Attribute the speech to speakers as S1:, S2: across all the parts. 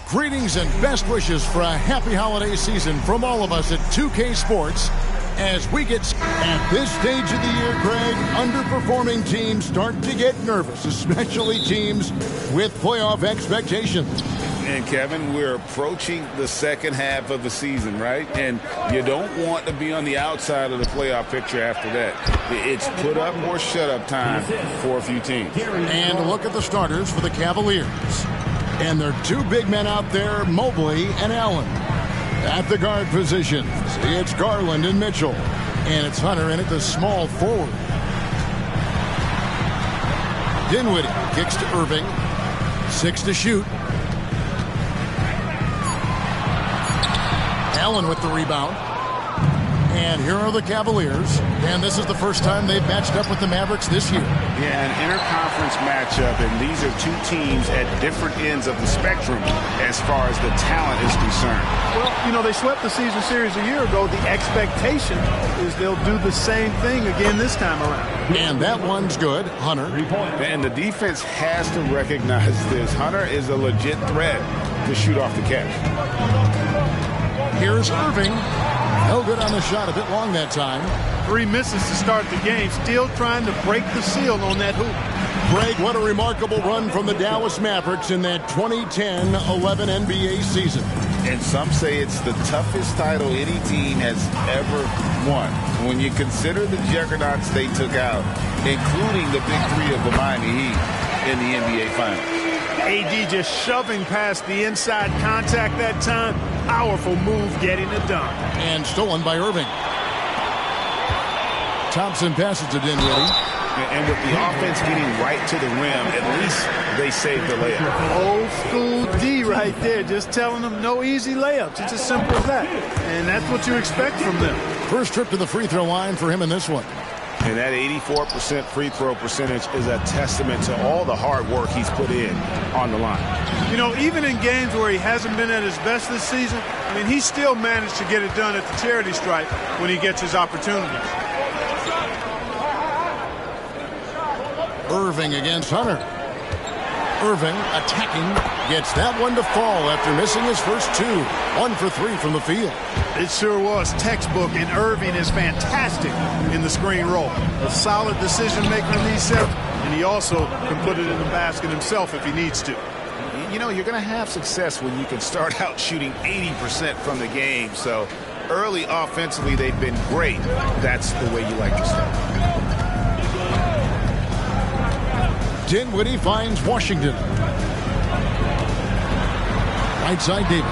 S1: Greetings and best wishes for a happy holiday season from all of us at 2K Sports. As we get at this stage of the year, Greg, underperforming teams start to get nervous, especially teams with playoff expectations.
S2: And Kevin, we're approaching the second half of the season, right? And you don't want to be on the outside of the playoff picture after that. It's put up or shut up time for a few teams.
S1: And look at the starters for the Cavaliers. And there are two big men out there, Mobley and Allen. At the guard positions, it's Garland and Mitchell. And it's Hunter in at the small forward. Dinwiddie kicks to Irving. 6 to shoot. Allen with the rebound. And here are the Cavaliers. And this is the first time they've matched up with the Mavericks this year.
S2: Yeah, an interconference matchup, and these are two teams at different ends of the spectrum as far as the talent is concerned.
S3: Well, you know, they swept the season series a year ago. The expectation is they'll do the same thing again this time around.
S1: And that one's good. Hunter.
S2: And the defense has to recognize this. Hunter is a legit threat to shoot off the catch.
S1: Here's Irving. No good on the shot, a bit long that time.
S3: 3 misses to start the game, still trying to break the seal on that hoop.
S1: Greg, what a remarkable run from the Dallas Mavericks in that 2010-11 NBA season.
S2: And some say it's the toughest title any team has ever won. When you consider the juggernauts they took out, including the big three of the Miami Heat in the NBA Finals.
S3: AD just shoving past the inside contact that time. Powerful move getting it done.
S1: And stolen by Irving. Thompson passes to Dinwiddie.
S2: And with the offense getting right to the rim, at least they saved the layup.
S3: Old school D right there, just telling them no easy layups. It's as simple as that. And that's what you expect from them.
S1: First trip to the free throw line for him in this one.
S2: And that 84% free throw percentage is a testament to all the hard work he's put in on the line.
S3: You know, even in games where he hasn't been at his best this season, I mean, he still managed to get it done at the charity stripe when he gets his opportunities.
S1: Irving against Hunter. Irving attacking, gets that one to fall after missing his first 2. 1 for 3 from the field.
S3: It sure was textbook, and Irving is fantastic in the screen roll. A solid decision maker in these sets, and he also can put it in the basket himself if he needs to.
S2: You know, you're going to have success when you can start out shooting 80% from the game. So early offensively, they've been great. That's the way you like to start.
S1: Dinwiddie finds Washington. Right side Davis.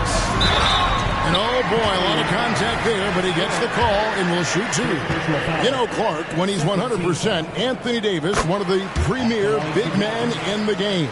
S1: And oh boy, a lot of contact there, but he gets the call and will shoot 2. You know, Clark, when he's 100%, Anthony Davis, one of the premier big men in the game.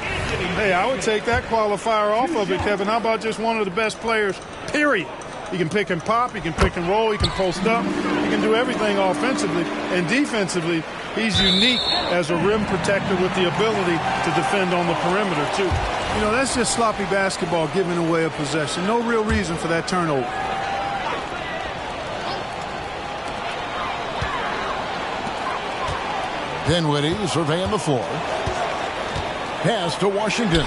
S3: Hey, I would take that qualifier off of it, Kevin. How about just one of the best players, period? He can pick and pop, he can pick and roll, he can post up, he can do everything offensively. And defensively, he's unique as a rim protector with the ability to defend on the perimeter, too. You know, that's just sloppy basketball, giving away a possession. No real reason for that turnover.
S1: Dinwiddie surveying the floor. Pass to Washington.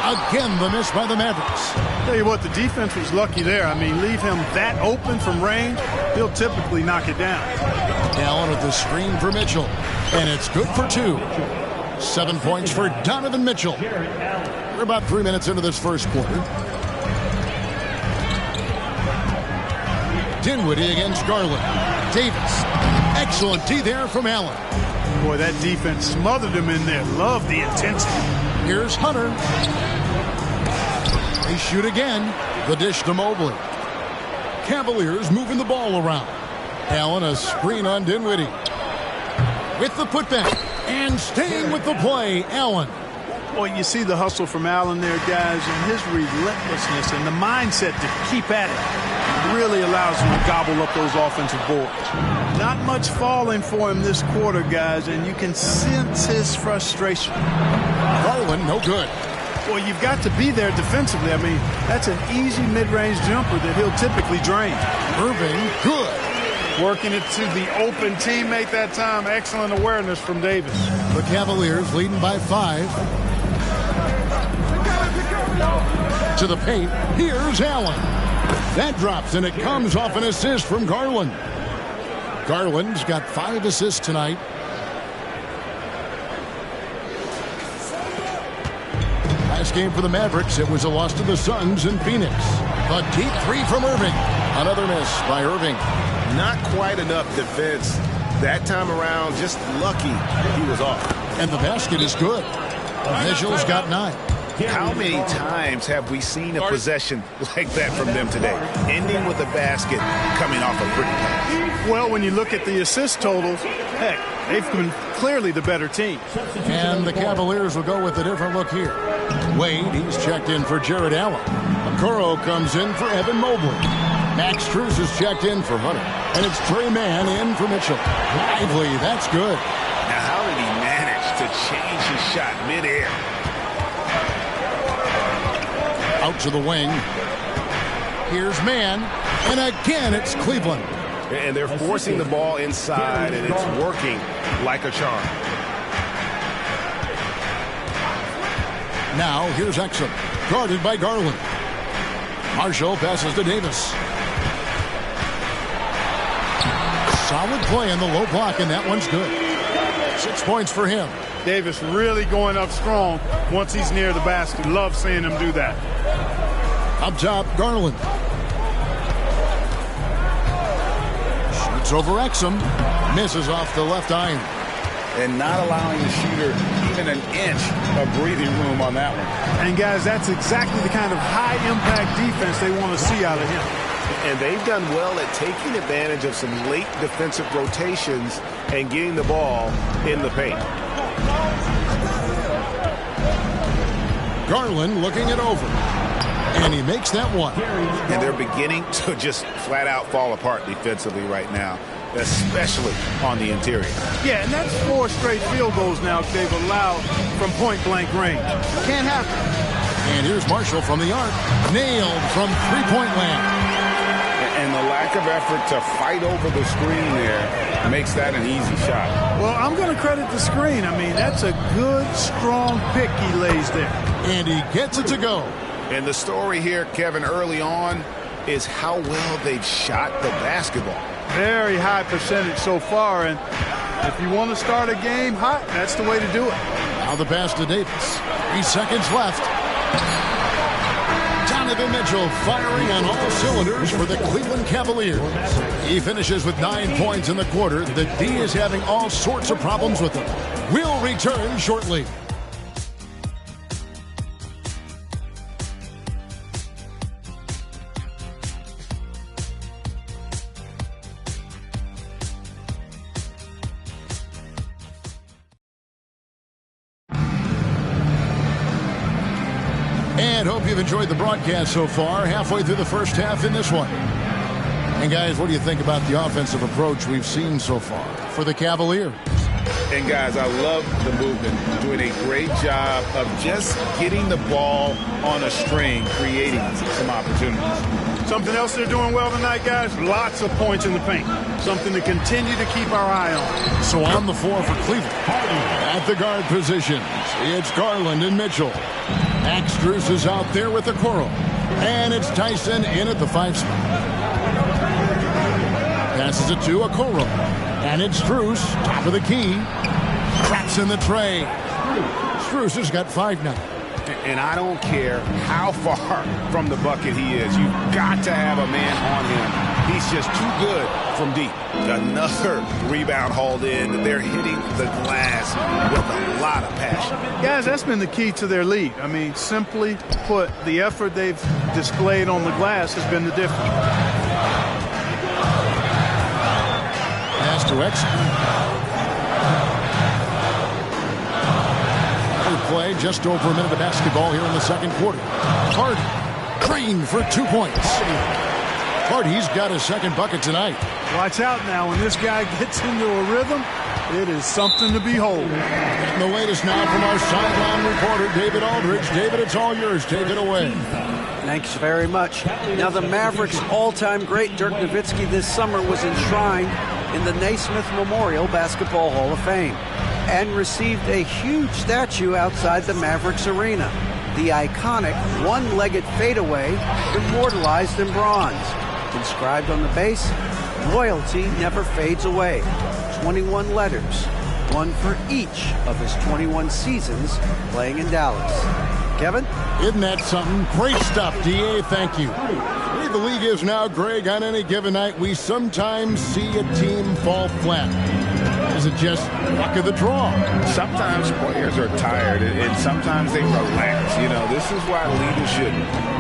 S1: Again, the miss by the Mavericks.
S3: Tell you what, the defense was lucky there. I mean, leave him that open from range, he'll typically knock it down.
S1: Allen with the screen for Mitchell. And it's good for 2. 7 points for Donovan Mitchell. We're about 3 minutes into this first quarter. Dinwiddie against Garland. Davis. Excellent D there from Allen.
S3: Boy, that defense smothered him in there. Love the intensity.
S1: Here's Hunter. They shoot again. The dish to Mobley. Cavaliers moving the ball around. Allen a screen on Dinwiddie. With the putback. And staying with the play, Allen.
S3: Boy, you see the hustle from Allen there, guys, and his relentlessness and the mindset to keep at it really allows him to gobble up those offensive boards. Not much falling for him this quarter, guys, and you can sense his frustration.
S1: Garland, no good.
S3: Well, you've got to be there defensively. I mean, that's an easy mid-range jumper that he'll typically drain.
S1: Irving, good.
S3: Working it to the open teammate that time. Excellent awareness from Davis.
S1: The Cavaliers leading by 5. To the paint, here's Allen. That drops, and it comes off an assist from Garland. Garland's got 5 assists tonight. Last game for the Mavericks, it was a loss to the Suns in Phoenix. A deep 3 from Irving. Another miss by Irving.
S4: Not quite enough defense that time around. Just lucky he was off.
S1: And the basket is good. Mitchell's got 9.
S4: How many times have we seen a possession like that from them today? Ending with a basket, coming off a pretty pass.
S3: Well, when you look at the assist totals, heck, they've been clearly the better team.
S1: And the Cavaliers will go with a different look here. Wade, he's checked in for Jared Allen. Okoro comes in for Evan Mobley. Max Strus is checked in for Hunter. And it's Trey Mann in for Mitchell. Lively, that's good.
S4: Now, how did he manage to change his shot midair?
S1: Out to the wing. Here's Mann. And again, it's Cleveland.
S4: And they're forcing the ball inside, and it's working like a charm.
S1: Now, here's Exum. Guarded by Garland. Marshall passes to Davis. Solid play in the low block, and that one's good. 6 points for him.
S3: Davis really going up strong once he's near the basket. Love seeing him do that.
S1: Up top, Garland. Shoots over Exum. Misses off the left iron.
S2: And not allowing the shooter even an inch of breathing room on that one.
S3: And, guys, that's exactly the kind of high-impact defense they want to see out of him.
S4: And they've done well at taking advantage of some late defensive rotations and getting the ball in the paint.
S1: Garland looking it over. And he makes that one.
S4: And they're beginning to just flat out fall apart defensively right now, especially on the interior.
S3: Yeah, and that's 4 straight field goals now they've allowed from point-blank range. Can't happen.
S1: And here's Marshall from the arc. Nailed from three-point land.
S2: And the lack of effort to fight over the screen there makes that an easy shot.
S3: Well, I'm going to credit the screen. I mean, that's a good, strong pick he lays there.
S1: And he gets it to go.
S4: And the story here, Kevin, early on is how well they've shot the basketball.
S3: Very high percentage so far, and if you want to start a game hot, that's the way to do it.
S1: Now the pass to Davis. 3 seconds left. Donovan Mitchell firing on all cylinders for the Cleveland Cavaliers. He finishes with 9 points in the quarter. The D is having all sorts of problems with him. We'll return shortly. And hope you've enjoyed the broadcast so far. Halfway through the first half in this one. And guys, what do you think about the offensive approach we've seen so far for the Cavaliers?
S2: And guys, I love the movement. Doing a great job of just getting the ball on a string, creating some opportunities.
S3: Something else they're doing well tonight, guys, lots of points in the paint. Something to continue to keep our eye on.
S1: So on the floor for Cleveland. At the guard positions, it's Garland and Mitchell. Max Strus is out there with the Okoro. And it's Tyson in at the 5 spot. Passes it to Okoro. And it's Strus, top of the key. Traps in the tray. Strus has got 5 now.
S4: And I don't care how far from the bucket he is. You've got to have a man on him. He's just too good from deep. Another rebound hauled in. They're hitting the glass with a lot of passion.
S3: Guys, that's been the key to their lead. I mean, simply put, the effort they've displayed on the glass has been the difference.
S1: Pass to Exum. Play just over a minute of basketball here in the second quarter. Hardy trained for 2 points. Hardy's got his second bucket tonight.
S3: Watch out now. When this guy gets into a rhythm, it is something to behold.
S1: And the latest now from our sideline reporter, David Aldridge. David, it's all yours. Take it away.
S5: Thanks very much. Now, the Mavericks' all-time great Dirk Nowitzki this summer was enshrined in the Naismith Memorial Basketball Hall of Fame and received a huge statue outside the Mavericks arena. the iconic one-legged fadeaway immortalized in bronze. Inscribed on the base, loyalty never fades away. 21 letters, one for each of his 21 seasons playing in Dallas. Kevin?
S1: Isn't that something? Great stuff, D.A. Thank you. The way the league is now, Greg, on any given night, we sometimes see a team fall flat. Is it just luck of the draw?
S2: Sometimes players are tired, and sometimes they relax. You know, this is why leadership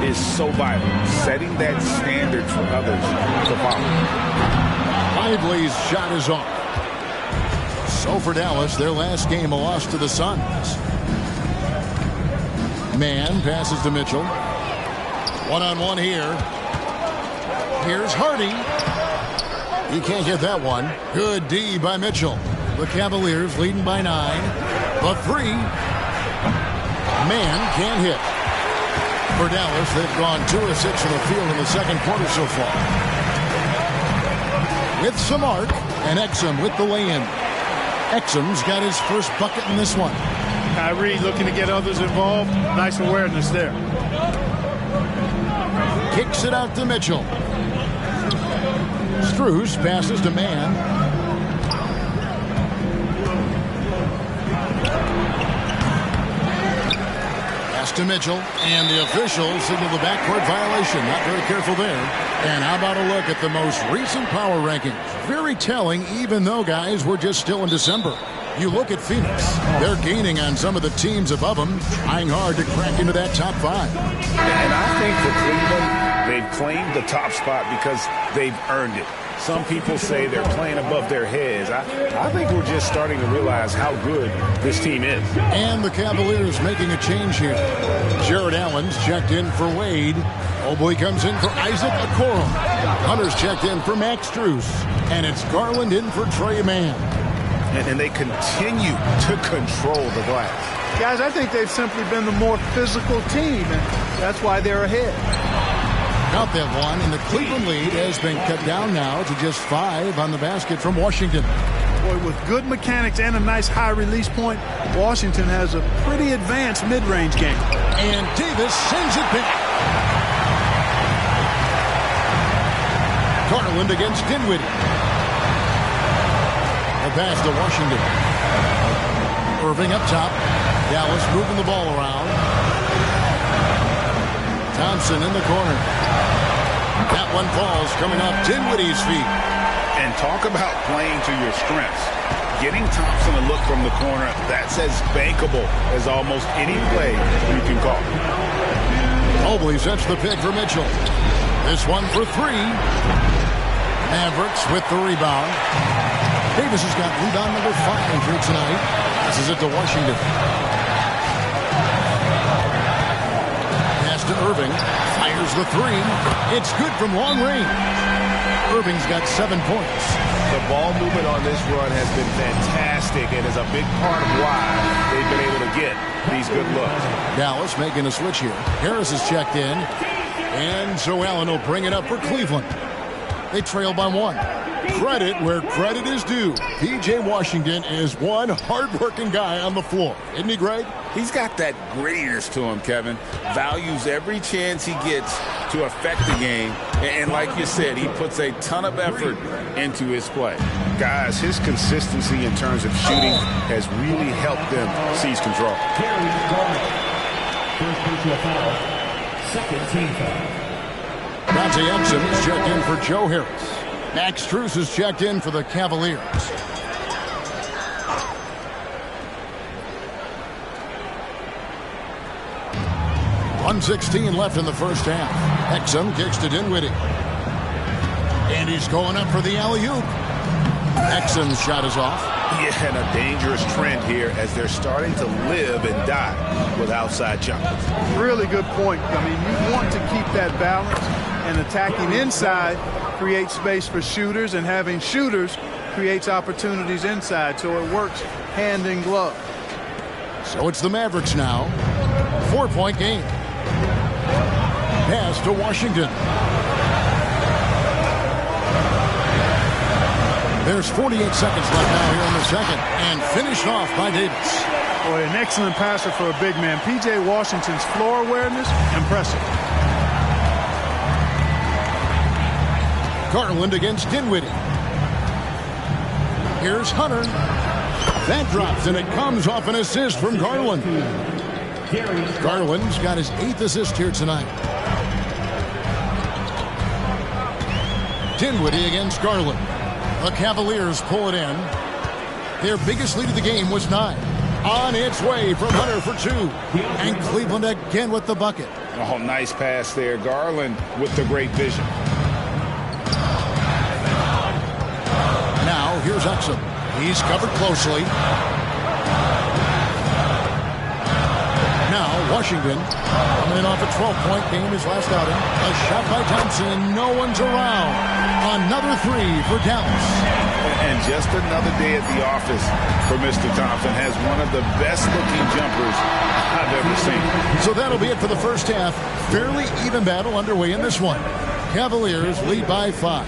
S2: is so vital, setting that standard for others to follow.
S1: Lively's shot is off. So for Dallas, their last game, a loss to the Suns. Mann passes to Mitchell. One-on-one here. Here's Hardy. He can't get that one. Good D by Mitchell. The Cavaliers leading by 9. The three. Mann can't hit. For Dallas, they've gone 2 of 6 from the field in the second quarter so far. With some arc, and Exum with the lay-in. Exum's got his first bucket in this one.
S3: Kyrie looking to get others involved. Nice awareness there.
S1: Kicks it out to Mitchell. Strus passes to Mann. Pass to Mitchell, and the officials signal the backcourt violation. Not very careful there. And how about a look at the most recent power rankings? Very telling, even though, guys, we're just still in December. You look at Phoenix. They're gaining on some of the teams above them, trying hard to crack into that top 5.
S4: And I think for Cleveland, they've claimed the top spot because they've earned it. Some people say they're playing above their heads. I think we're just starting to realize how good this team is.
S1: And the Cavaliers making a change here. Jared Allen's checked in for Wade. Mobley comes in for Isaac Okoro. Hunter's checked in for Max Strus. And it's Garland in for Trey Mann.
S4: And they continue to control the glass.
S3: Guys, I think they've simply been the more physical team, and that's why they're ahead.
S1: Count that one, and the Cleveland lead has been cut down now to just 5 on the basket from Washington.
S3: Boy, with good mechanics and a nice high release point, Washington has a pretty advanced mid-range game.
S1: And Davis sends it back. Garland against Dinwiddie. A pass to Washington. Irving up top. Dallas moving the ball around. Thompson in the corner. That one falls coming off Dinwiddie's feet.
S4: And talk about playing to your strengths. Getting Thompson a look from the corner, that's as bankable as almost any play you can call.
S1: Mobley sets the pick for Mitchell. This one for 3. Mavericks with the rebound. Davis has got rebound number 5 here tonight. Passes it to Washington. Pass to Irving. Fires the 3. It's good from long range. Irving's got 7 points.
S4: The ball movement on this run has been fantastic and is a big part of why they've been able to get these good looks.
S1: Dallas making a switch here. Harris is checked in. And so Allen will bring it up for Cleveland. They trail by 1. Credit where credit is due. P.J. Washington is one hard-working guy on the floor. Isn't he, Greg?
S2: He's got that grittiness to him, Kevin. Values every chance he gets to affect the game. And like you said, he puts a ton of effort into his play.
S4: Guys, his consistency in terms of shooting has really helped them seize control.
S6: Second team foul.
S1: Dante Exum is checked in for Joe Harris. Max Strus is checked in for the Cavaliers. .116 left in the first half. Exum kicks to Dinwiddie. And he's going up for the alley-oop. Exum's shot is off.
S4: Yeah, and a dangerous trend here as they're starting to live and die with outside jumpers.
S3: Really good point. I mean, you want to keep that balance, and attacking inside creates space for shooters, and having shooters creates opportunities inside, so it works hand in glove.
S1: So it's the Mavericks now. 4-point game. Pass to Washington. There's 48 seconds left now here in the second, and finished off by Davis.
S3: Boy, an excellent passer for a big man. P.J. Washington's floor awareness, impressive.
S1: Garland against Dinwiddie. Here's Hunter. That drops, and it comes off an assist from Garland. Garland's got his 8th assist here tonight. Dinwiddie against Garland. The Cavaliers pull it in. Their biggest lead of the game was 9. On its way from Hunter for 2. And Cleveland again with the bucket.
S2: Oh, nice pass there. Garland with the great vision.
S1: Now, here's Exum. He's covered closely. Now, Washington coming off a 12-point game his last outing. A shot by Thompson. No one's around. Another 3 for Dallas.
S2: And just another day at the office for Mr. Thompson. Has one of the best-looking jumpers I've ever seen.
S1: So that'll be it for the first half. Fairly even battle underway in this one. Cavaliers lead by 5.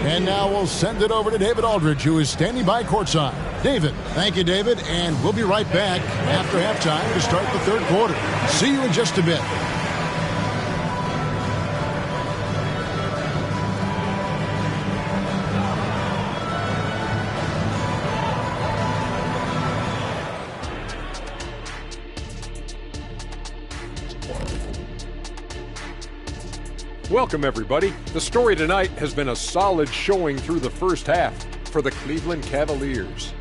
S1: And now we'll send it over to David Aldridge, who is standing by courtside. David. Thank you, David. And we'll be right back after halftime to start the third quarter. See you in just a bit.
S6: Welcome, everybody. The story tonight has been a solid showing through the first half for the Cleveland Cavaliers.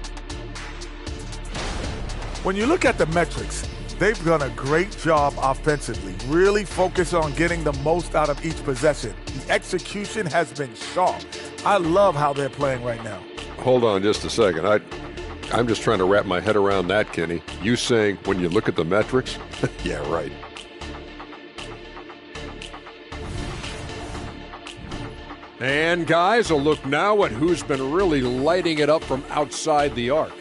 S7: When you look at the metrics, they've done a great job offensively, really focus on getting the most out of each possession. The execution has been sharp. I love how they're playing right now.
S6: Hold on just a second. I'm just trying to wrap my head around that, Kenny. You saying when you look at the metrics? Yeah, right. And guys, a look now at who's been really lighting it up from outside the arc.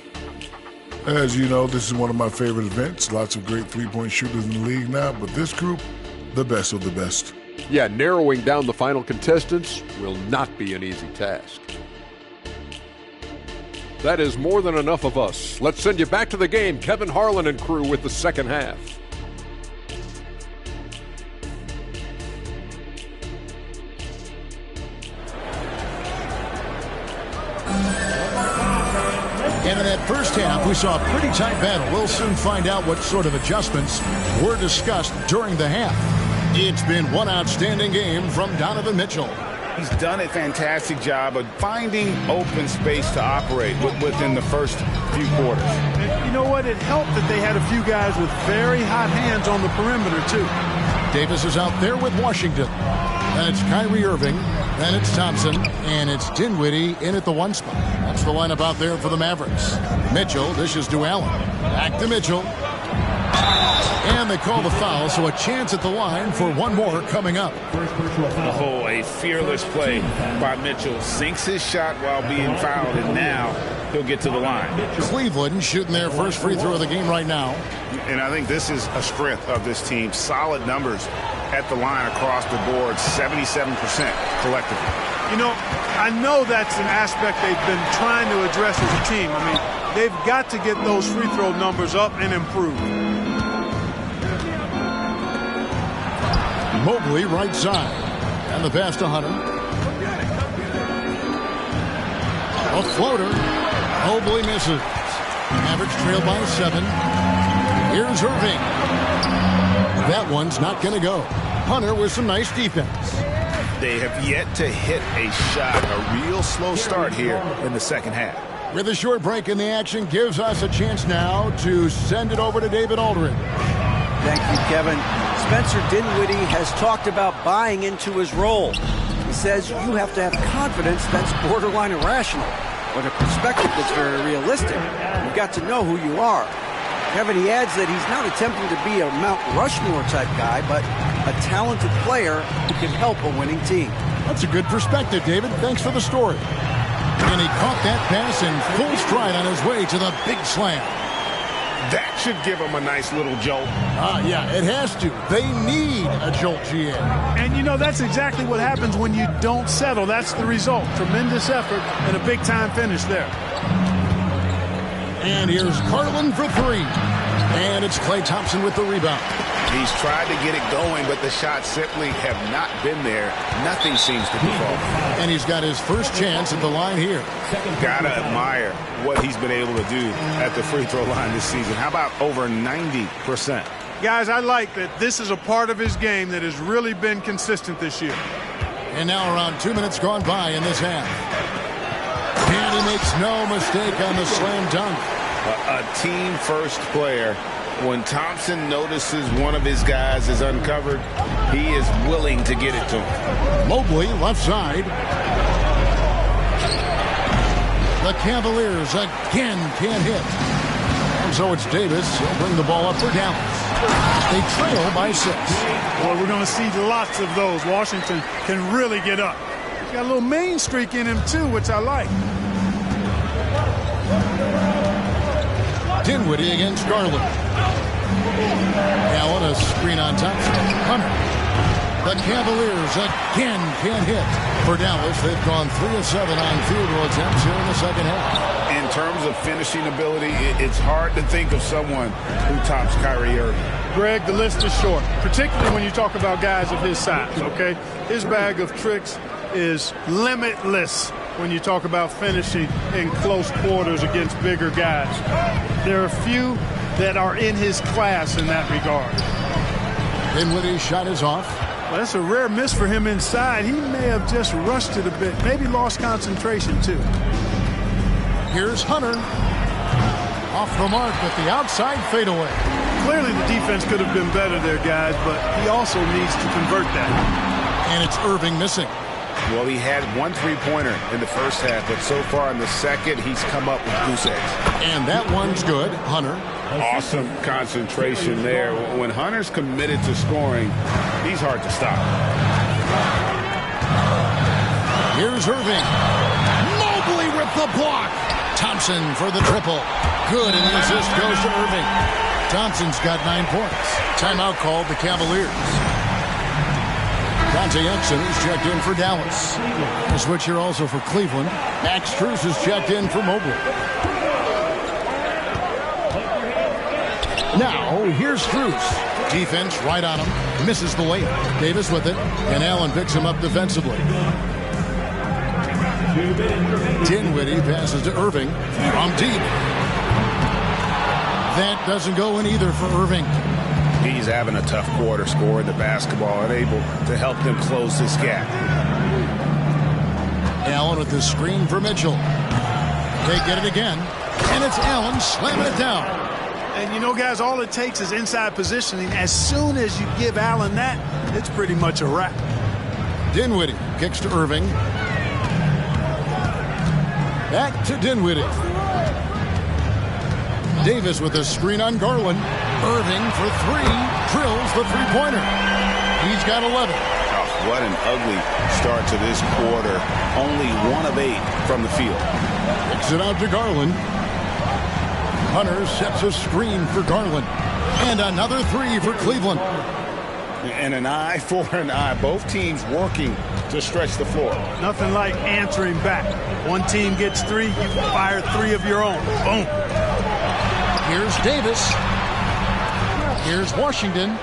S8: As you know, this is one of my favorite events. Lots of great three-point shooters in the league now, but this group, the best of the best.
S6: Yeah, narrowing down the final contestants will not be an easy task. That is more than enough of us. Let's send you back to the game. Kevin Harlan and crew with the second half.
S1: And in that first half, we saw a pretty tight battle. We'll soon find out what sort of adjustments were discussed during the half. It's been one outstanding game from Donovan Mitchell.
S2: He's done a fantastic job of finding open space to operate within the first few quarters.
S3: And you know what? It helped that they had a few guys with very hot hands on the perimeter, too.
S1: Davis is out there with Washington. Then it's Kyrie Irving. Then it's Thompson. And it's Dinwiddie in at the 1 spot. That's the lineup out there for the Mavericks. Mitchell dishes to Allen. Back to Mitchell. And they call the foul, so a chance at the line for one more coming up.
S2: Oh, a fearless play by Mitchell. Sinks his shot while being fouled, and now he'll get to the line.
S1: Cleveland shooting their first free throw of the game right now.
S4: And I think this is a strength of this team. Solid numbers at the line across the board, 77% collectively.
S3: You know, I know that's an aspect they've been trying to address as a team. I mean, they've got to get those free throw numbers up and improve.
S1: Mobley right side. And the pass to Hunter. A floater. Mobley misses. Mavericks trail by 7. Here's Irving. That one's not going to go. Hunter with some nice defense.
S4: They have yet to hit a shot. A real slow start here in the second half.
S1: With a short break in the action, gives us a chance now to send it over to David Aldridge.
S5: Thank you, Kevin. Spencer Dinwiddie has talked about buying into his role. He says you have to have confidence that's borderline irrational, but a perspective that's very realistic. You've got to know who you are. Kevin, he adds that he's not attempting to be a Mount Rushmore type guy, but a talented player who can help a winning team.
S1: That's a good perspective, David. Thanks for the story. And he caught that pass in full stride on his way to the big slam.
S4: That should give them a nice little jolt.
S1: Yeah, it has to. They need a jolt, GA.
S3: And, you know, that's exactly what happens when you don't settle. That's the result. Tremendous effort and a big-time finish there.
S1: And here's Garland for 3. And it's Klay Thompson with the rebound.
S4: He's tried to get it going, but the shots simply have not been there. Nothing seems to be falling.
S1: And he's got his first chance at the line here.
S4: Gotta admire what he's been able to do at the free throw line this season. How about over 90%?
S3: Guys, I like that this is a part of his game that has really been consistent this year.
S1: And now around 2 minutes gone by in this half. And he makes no mistake on the slam dunk.
S4: A team-first player. When Thompson notices one of his guys is uncovered, he is willing to get it to him.
S1: Mobley, left side. The Cavaliers again can't hit. And so it's Davis. He'll bring the ball up for Dallas. They trail by 6.
S3: Well, we're going to see lots of those. Washington can really get up. He's got a little mean streak in him, too, which I like.
S1: Dinwiddie against Garland. Allen, a screen on Thompson. Hunter. The Cavaliers again can't hit. For Dallas, they've gone 3 of 7 on field goal attempts here in the second half.
S4: In terms of finishing ability, it's hard to think of someone who tops Kyrie Irving.
S3: Greg, the list is short, particularly when you talk about guys of his size, okay? His bag of tricks is limitless when you talk about finishing in close quarters against bigger guys. There are few that are in his class in that regard.
S1: Dinwiddie's shot is off.
S3: Well, that's a rare miss for him inside. He may have just rushed it a bit, maybe lost concentration too.
S1: Here's Hunter. Off the mark with the outside fadeaway.
S3: Clearly the defense could have been better there, guys, but he also needs to convert that.
S1: And it's Irving missing.
S4: Well, he had 1 3-pointer in the first half, but so far in the second, he's come up with goose eggs.
S1: And that one's good. Hunter.
S4: Awesome concentration there. When Hunter's committed to scoring, he's hard to stop.
S1: Here's Irving. Mobley with the block. Thompson for the triple. Good, and the assist goes to Irving. Thompson's got 9 points. Timeout called the Cavaliers. Dante Exum is checked in for Dallas. A switch here also for Cleveland. Max Strus is checked in for Mobley. Now, here's Strus. Defense right on him. Misses the layup. Davis with it. And Allen picks him up defensively. Dinwiddie passes to Irving. From deep. That doesn't go in either for Irving.
S4: He's having a tough quarter, scoring the basketball and able to help them close this gap.
S1: Allen with the screen for Mitchell. They get it again. And it's Allen slamming it down.
S3: And you know, guys, all it takes is inside positioning. As soon as you give Allen that, it's pretty much a wrap.
S1: Dinwiddie kicks to Irving. Back to Dinwiddie. Davis with a screen on Garland. Irving for 3. Drills the three-pointer. He's got 11.
S4: Oh, what an ugly start to this quarter. Only 1 of 8 from the field.
S1: Kicks it out to Garland. Hunter sets a screen for Garland. And another 3 for Cleveland.
S4: And an eye for an eye. Both teams working to stretch the floor.
S3: Nothing like answering back. One team gets 3, you fire 3 of your own. Boom.
S1: Here's Davis. Here's Washington.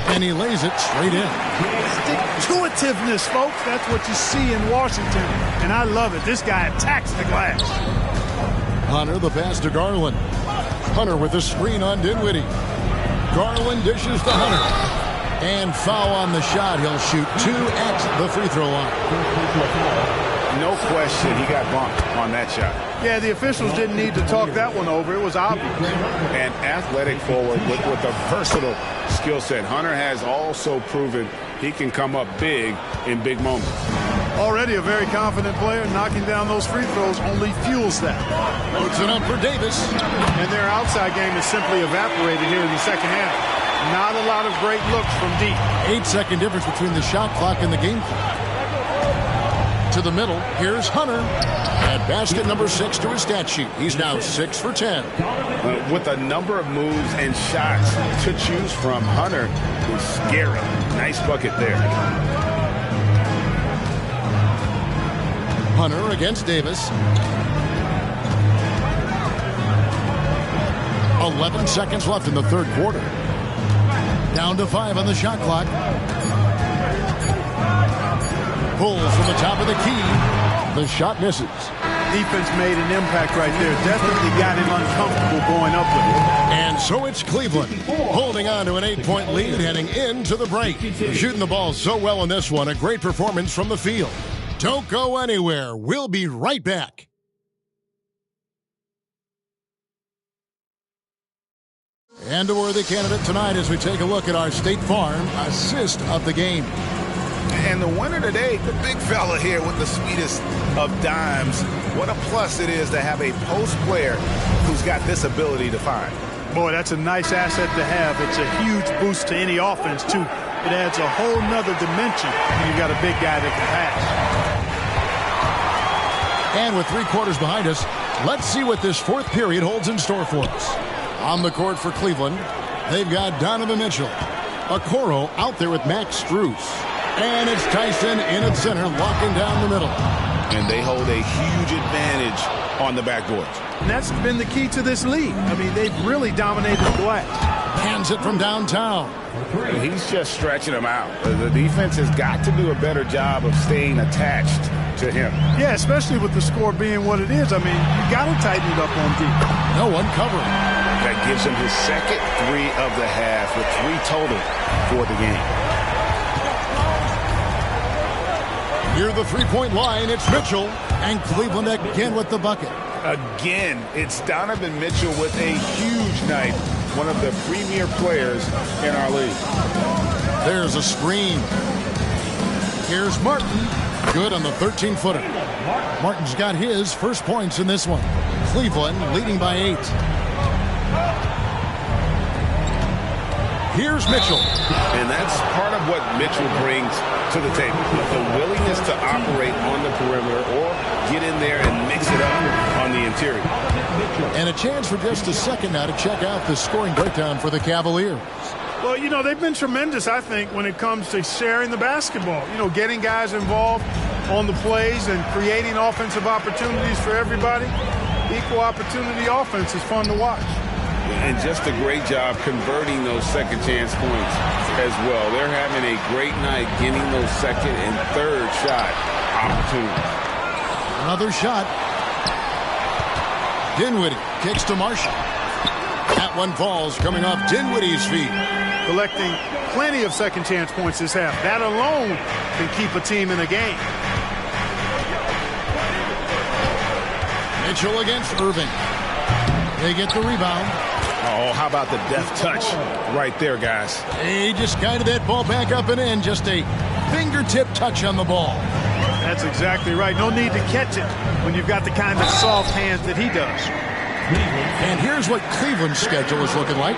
S1: And he lays it straight in.
S3: Stick-to-itiveness, folks. That's what you see in Washington. And I love it. This guy attacks the glass.
S1: Hunter, the pass to Garland. Hunter with the screen on Dinwiddie. Garland dishes to Hunter. And foul on the shot. He'll shoot 2 at the free throw line.
S4: No question he got bumped on that shot.
S3: Yeah, the officials didn't need to talk that one over. It was obvious.
S4: An athletic forward with a versatile skill set. Hunter has also proven he can come up big in big moments.
S3: Already a very confident player. Knocking down those free throws only fuels that.
S1: Loads it up for Davis.
S3: And their outside game is simply evaporated here in the second half. Not a lot of great looks from deep.
S1: 8-second difference between the shot clock and the game clock. To the middle, here's Hunter. At basket number 6 to his stat sheet. He's now 6 for 10.
S4: With a number of moves and shots to choose from, Hunter is scary. Nice bucket there.
S1: Hunter against Davis. A 11 seconds left in the third quarter. Down to 5 on the shot clock. Pulls from the top of the key. The shot misses.
S3: Defense made an impact right there. Definitely got him uncomfortable going up with it.
S1: And so it's Cleveland holding on to an 8-point lead heading into the break. Shooting the ball so well in this one. A great performance from the field. Don't go anywhere. We'll be right back. And a worthy candidate tonight as we take a look at our State Farm assist of the game.
S4: And the winner today, the big fella here with the sweetest of dimes. What a plus it is to have a post player who's got this ability to find.
S3: Boy, that's a nice asset to have. It's a huge boost to any offense, too. It adds a whole nother dimension when you got a big guy that can pass.
S1: And with 3 quarters behind us, let's see what this fourth period holds in store for us. On the court for Cleveland, they've got Donovan Mitchell. Okoro out there with Max Strus. And it's Tyson in at center, locking down the middle.
S4: And they hold a huge advantage on the backboard.
S3: And that's been the key to this league. I mean, they've really dominated the glass.
S1: Hands it from downtown.
S4: He's just stretching them out. The defense has got to do a better job of staying attached to him.
S3: Yeah, especially with the score being what it is. I mean, you got to tighten it up on defense.
S1: No one covering.
S4: That gives him his second 3 of the half with 3 total for the game.
S1: Near the 3-point line, it's Mitchell. And Cleveland again with the bucket.
S4: Again, it's Donovan Mitchell with a huge night. One of the premier players in our league.
S1: There's a screen. Here's Martin. Good on the 13-footer. Martin's got his first points in this one. Cleveland leading by 8. Here's Mitchell.
S4: And that's part of what Mitchell brings to the table. The willingness to operate on the perimeter or get in there and mix it up on the interior.
S1: And a chance for just a second now to check out the scoring breakdown for the Cavaliers.
S3: Well, you know, they've been tremendous, I think, when it comes to sharing the basketball. You know, getting guys involved on the plays and creating offensive opportunities for everybody. Equal opportunity offense is fun to watch.
S4: And just a great job converting those second chance points as well. They're having a great night getting those second and third shot opportunities.
S1: Another shot. Dinwiddie kicks to Marshall. That one falls coming off Dinwiddie's feet.
S3: Collecting plenty of second chance points this half. That alone can keep a team in a game.
S1: Mitchell against Irving. They get the rebound.
S4: Oh, how about the deft touch right there, guys?
S1: He just guided that ball back up and in. Just a fingertip touch on the ball.
S3: That's exactly right. No need to catch it when you've got the kind of soft hands that he does.
S1: And here's what Cleveland's schedule is looking like.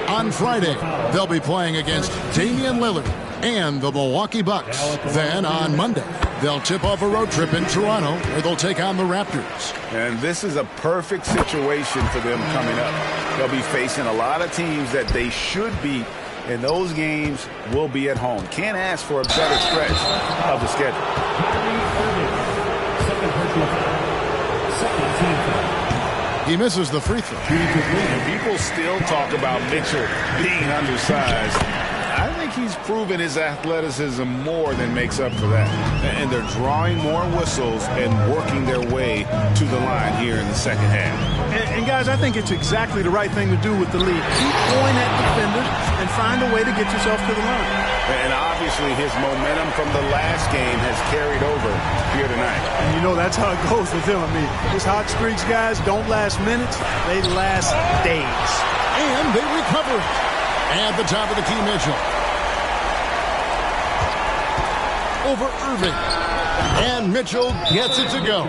S1: On Friday, they'll be playing against Damian Lillard and the Milwaukee Bucks. Then on Monday, they'll tip off a road trip in Toronto where they'll take on the Raptors.
S4: And this is a perfect situation for them coming up. They'll be facing a lot of teams that they should beat, and those games will be at home. Can't ask for a better stretch of the schedule.
S1: He misses the free throw.
S4: And people still talk about Mitchell being undersized. I think he's proven his athleticism more than makes up for that. And they're drawing more whistles and working their way to the line here in the second half.
S3: And guys, I think it's exactly the right thing to do with the lead. Keep going at defenders and find a way to get yourself to the line.
S4: And obviously his momentum from the last game has carried over here tonight.
S3: And you know that's how it goes with him. I mean, his hot streaks, guys, don't last minutes. They last days.
S1: And they recover it. At the top of the key, Mitchell. Over Irving. And Mitchell gets it to go.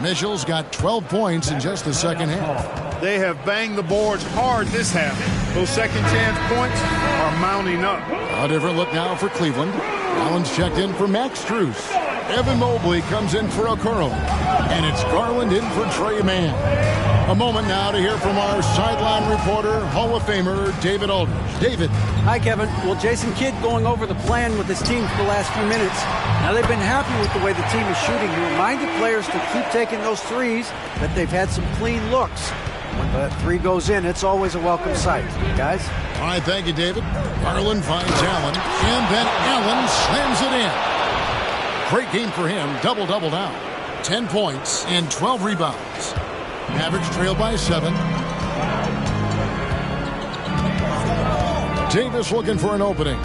S1: Mitchell's got 12 points in just the second half.
S3: They have banged the boards hard this half. Those second chance points are mounting up.
S1: A different look now for Cleveland. Allen's checked in for Max Strus. Evan Mobley comes in for Okoro. And it's Garland in for Trey Mann. A moment now to hear from our sideline reporter, Hall of Famer David Aldridge. David.
S5: Hi, Kevin. Well, Jason Kidd going over the plan with his team for the last few minutes. Now, they've been happy with the way the team is shooting. He reminded players to keep taking those threes, that they've had some clean looks. When the three goes in, it's always a welcome sight. Guys?
S1: All right, thank you, David. Garland finds Allen, and then Allen slams it in. Great game for him. Double-double now. 10 points and 12 rebounds. Mavericks trail by 7. Davis looking for an opening.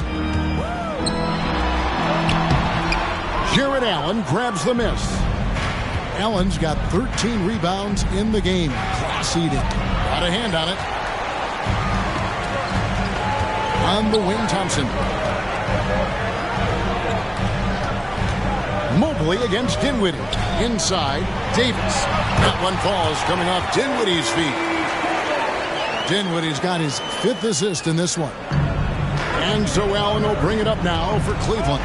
S1: Jarrett Allen grabs the miss. Allen's got 13 rebounds in the game. Class eating. Got a hand on it. On the wing, Thompson. Mobley against Dinwiddie. Inside, Davis. That one falls coming off Dinwiddie's feet. Dinwiddie's got his 5th assist in this one. And so Allen will bring it up now for Cleveland.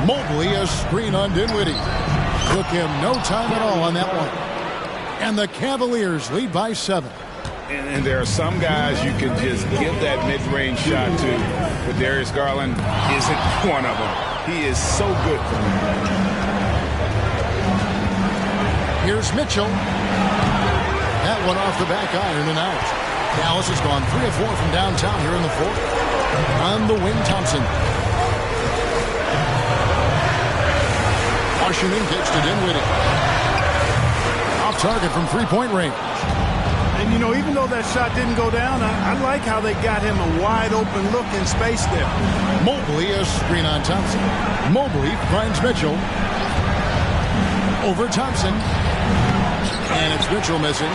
S1: Mobley, a screen on Dinwiddie. Took him no time at all on that one. And the Cavaliers lead by 7.
S4: And there are some guys you can just give that mid-range shot to, but Darius Garland isn't one of them. He is so good for them.
S1: Here's Mitchell. That one off the back iron and out. Dallas has gone 3 of 4 from downtown here in the 4th. On the wing, Thompson. Washington kicks to Dinwiddie. Off target from three-point range.
S3: And, you know, even though that shot didn't go down, I like how they got him a wide-open look in space there.
S1: Mobley, a screen on Thompson. Mobley finds Mitchell. Over Thompson. And it's Mitchell missing.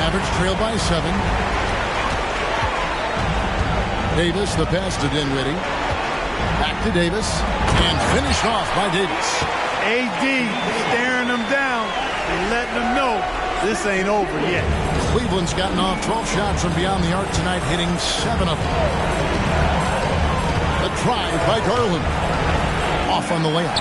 S1: Mavericks trail by 7. Davis, the pass to Dinwiddie. Back to Davis. And finished off by Davis.
S3: AD staring him down and letting him know this ain't over yet.
S1: Cleveland's gotten off 12 shots from beyond the arc tonight, hitting 7 of them. The drive by Garland. Off on the layup.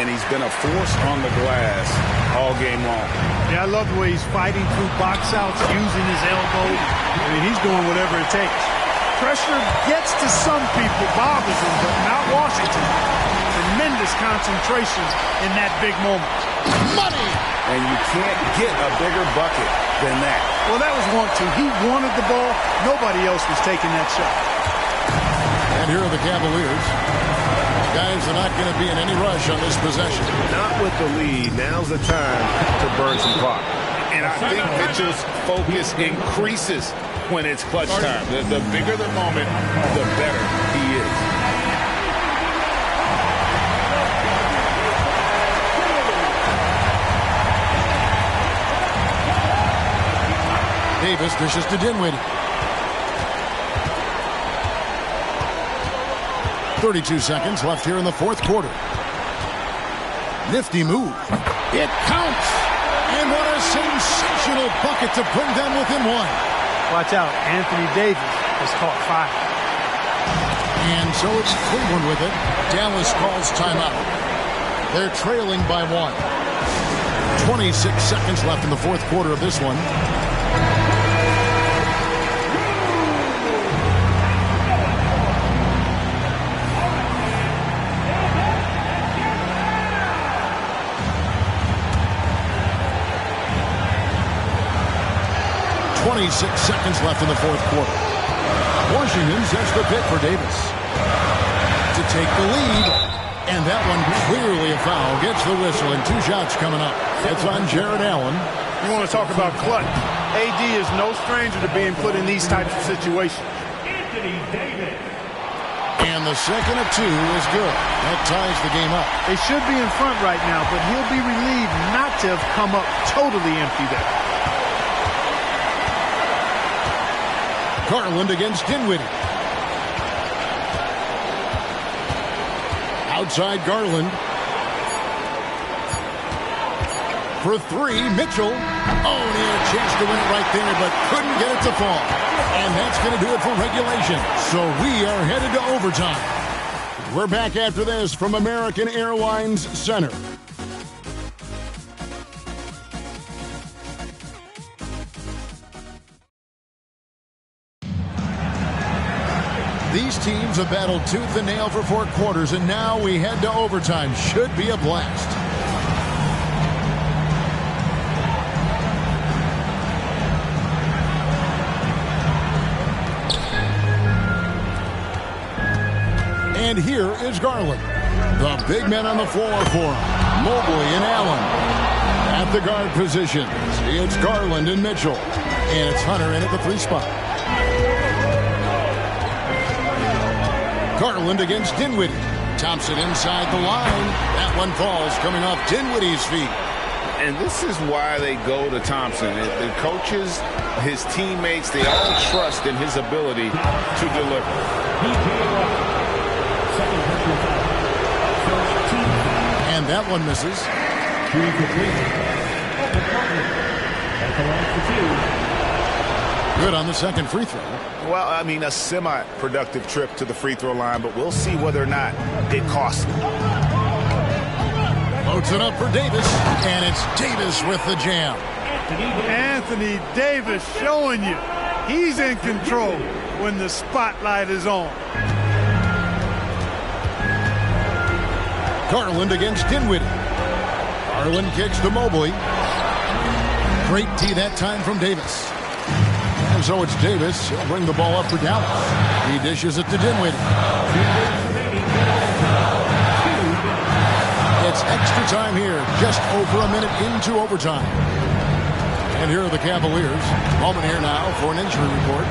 S4: And he's been a force on the glass all game long.
S3: Yeah, I love the way he's fighting through box outs, using his elbow. I mean, he's doing whatever it takes. Pressure gets to some people, bothers them, but not Washington. Tremendous concentration in that big moment.
S1: Money!
S4: And you can't get a bigger bucket than that.
S3: Well, that was 1-2. He wanted the ball. Nobody else was taking that shot.
S1: And here are the Cavaliers. Guys are not going to be in any rush on this possession.
S4: Not with the lead. Now's the time to burn some clock. And I think Mitchell's focus increases when it's clutch time. The bigger the moment, the better he is.
S1: Davis dishes to Dinwiddie. 32 seconds left here in the 4th quarter. Nifty move. It counts. And what a sensational bucket to bring them within 1.
S3: Watch out. Anthony Davis has caught fire.
S1: And so it's Cleveland with it. Dallas calls timeout. They're trailing by 1. 26 seconds left in the 4th quarter of this one. Seconds left in the 4th quarter. Washington sets the pick for Davis to take the lead, and that one clearly a foul. Gets the whistle, and 2 shots coming up. It's on Jarrett Allen.
S3: You want to talk about clutch? AD is no stranger to being put in these types of situations.
S1: And the second of 2 is good. That ties the game up.
S3: They should be in front right now, but he'll be relieved not to have come up totally empty there.
S1: Garland against Dinwiddie. Outside Garland. For 3, Mitchell. Oh, and he had a chance to win it right there, but couldn't get it to fall. And that's going to do it for regulation. So we are headed to overtime. We're back after this from American Airlines Center. These teams have battled tooth and nail for 4 quarters, and now we head to overtime. Should be a blast. And here is Garland. The big men on the floor for him. Mobley and Allen. At the guard positions, it's Garland and Mitchell. And it's Hunter in at the 3 spot. Garland against Dinwiddie. Thompson inside the line. That one falls coming off Dinwiddie's feet.
S2: And this is why they go to Thompson. The coaches, his teammates, they all trust in his ability to deliver.
S1: And that one misses. Good on the second free throw.
S4: Well, I mean, a semi-productive trip to the free throw line, but we'll see whether or not it costs him.
S1: Loads it up for Davis, and it's Davis with the jam.
S3: Anthony Davis showing you he's in control when the spotlight is on.
S1: Garland against Dinwiddie. Garland kicks to Mobley. Great D that time from Davis. And so it's Davis. He'll bring the ball up for Dallas. He dishes it to Dinwiddie. It's extra time here, just over a minute into overtime. And here are the Cavaliers. Moment here now for an injury report.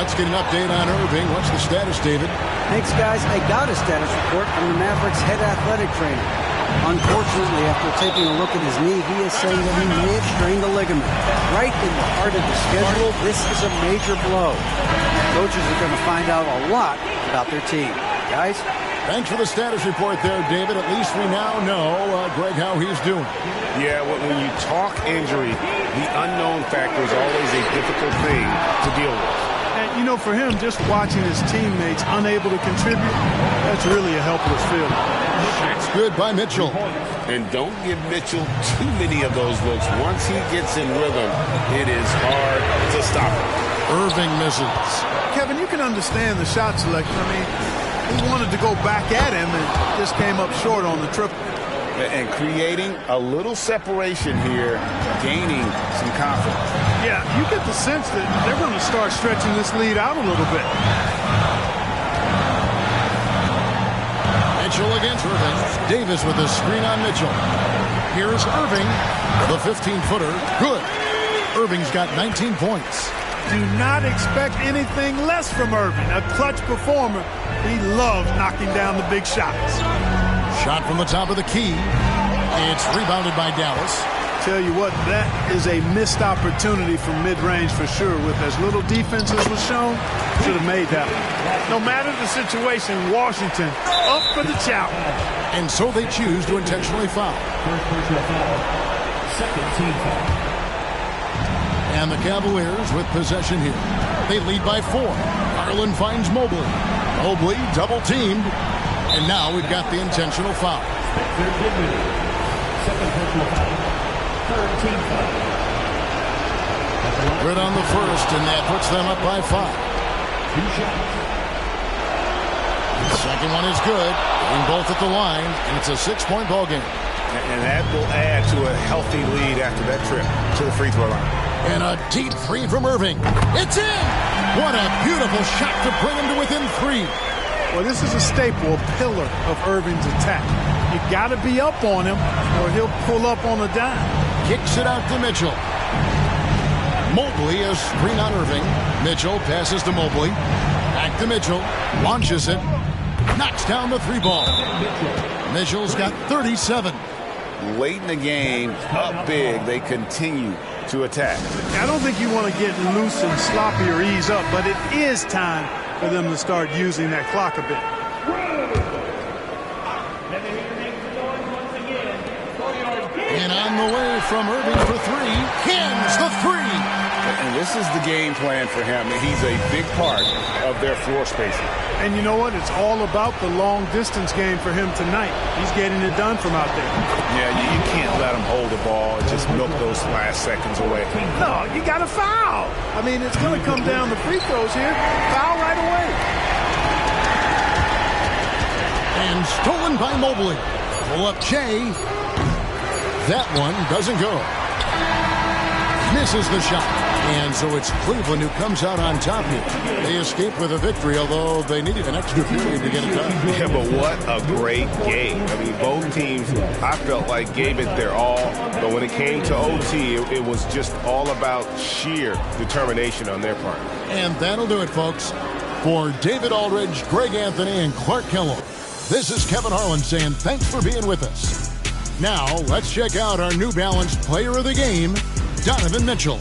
S1: Let's get an update on Irving. What's the status, David?
S5: Thanks, guys. I got a status report from the Mavericks head athletic trainer. Unfortunately, after taking a look at his knee, he is saying that he may have strained a ligament. Right in the heart of the schedule, this is a major blow. Coaches are going to find out a lot about their team. Guys?
S1: Thanks for the status report there, David. At least we now know, Greg, how he's doing.
S4: Yeah, when you talk injury, the unknown factor is always a difficult thing to deal with.
S3: And, you know, for him, just watching his teammates unable to contribute, that's really a helpless feeling.
S1: That's good by Mitchell.
S2: And don't give Mitchell too many of those looks. Once he gets in rhythm, it is hard to stop him.
S1: Irving misses.
S3: Kevin, you can understand the shot selection. I mean, he wanted to go back at him and just came up short on the triple.
S2: And creating a little separation here, gaining some confidence.
S3: Yeah, you get the sense that they're going to start stretching this lead out a little bit.
S1: Mitchell against Irving. Davis with a screen on Mitchell. Here's Irving with a 15-footer. Good. Irving's got 19 points.
S3: Do not expect anything less from Irving. A clutch performer. He loves knocking down the big shots.
S1: Shot from the top of the key. It's rebounded by Dallas.
S3: Tell you what, that is a missed opportunity from mid-range for sure. With as little defense as was shown, should have made that one. No matter the situation, Washington up for the challenge.
S1: And so they choose to intentionally foul.
S9: First personal foul. Second team foul.
S1: And the Cavaliers with possession here. They lead by 4. Garland finds Mobley. Mobley double-teamed. And now we've got the intentional foul.
S9: Second personal foul. Third team foul.
S1: Good on the first, and that puts them up by 5.
S9: 2 shots.
S1: The second one is good. Getting both at the line, and it's a 6-point ball game.
S4: And that will add to a healthy lead after that trip to the free throw line.
S1: And a deep three from Irving. It's in! What a beautiful shot to bring him to within 3.
S3: Well, this is a staple, a pillar of Irving's attack. You got to be up on him, or he'll pull up on a dime.
S1: Kicks it out to Mitchell. Mobley, a screen on Irving. Mitchell passes to Mobley. Back to Mitchell. Launches it. Knocks down the 3 ball. Mitchell's got 37.
S2: Late in the game, up big, they continue to attack.
S3: I don't think you want to get loose and sloppy or ease up, but it is time for them to start using that clock a bit.
S1: And on the way from Irving for 3. Hins the 3.
S2: And this is the game plan for him. He's a big part of their floor spacing.
S3: And you know what? It's all about the long distance game for him tonight. He's getting it done from out there.
S4: Yeah, you can't let him hold the ball and just milk those last seconds away.
S3: No, you got to foul. I mean, it's going to come down to free throws here. Foul right away.
S1: And stolen by Mobley. Pull up Shea. That one doesn't go. Misses the shot. And so it's Cleveland who comes out on top here. They escaped with a victory, although they needed an extra period to get it done.
S4: Yeah, but what a great game. I mean, both teams, I felt like, gave it their all. But when it came to OT, it was just all about sheer determination on their part.
S1: And that'll do it, folks. For David Aldridge, Greg Anthony, and Clark Kellogg, this is Kevin Harlan saying thanks for being with us. Now, let's check out our New Balance Player of the Game, Donovan Mitchell.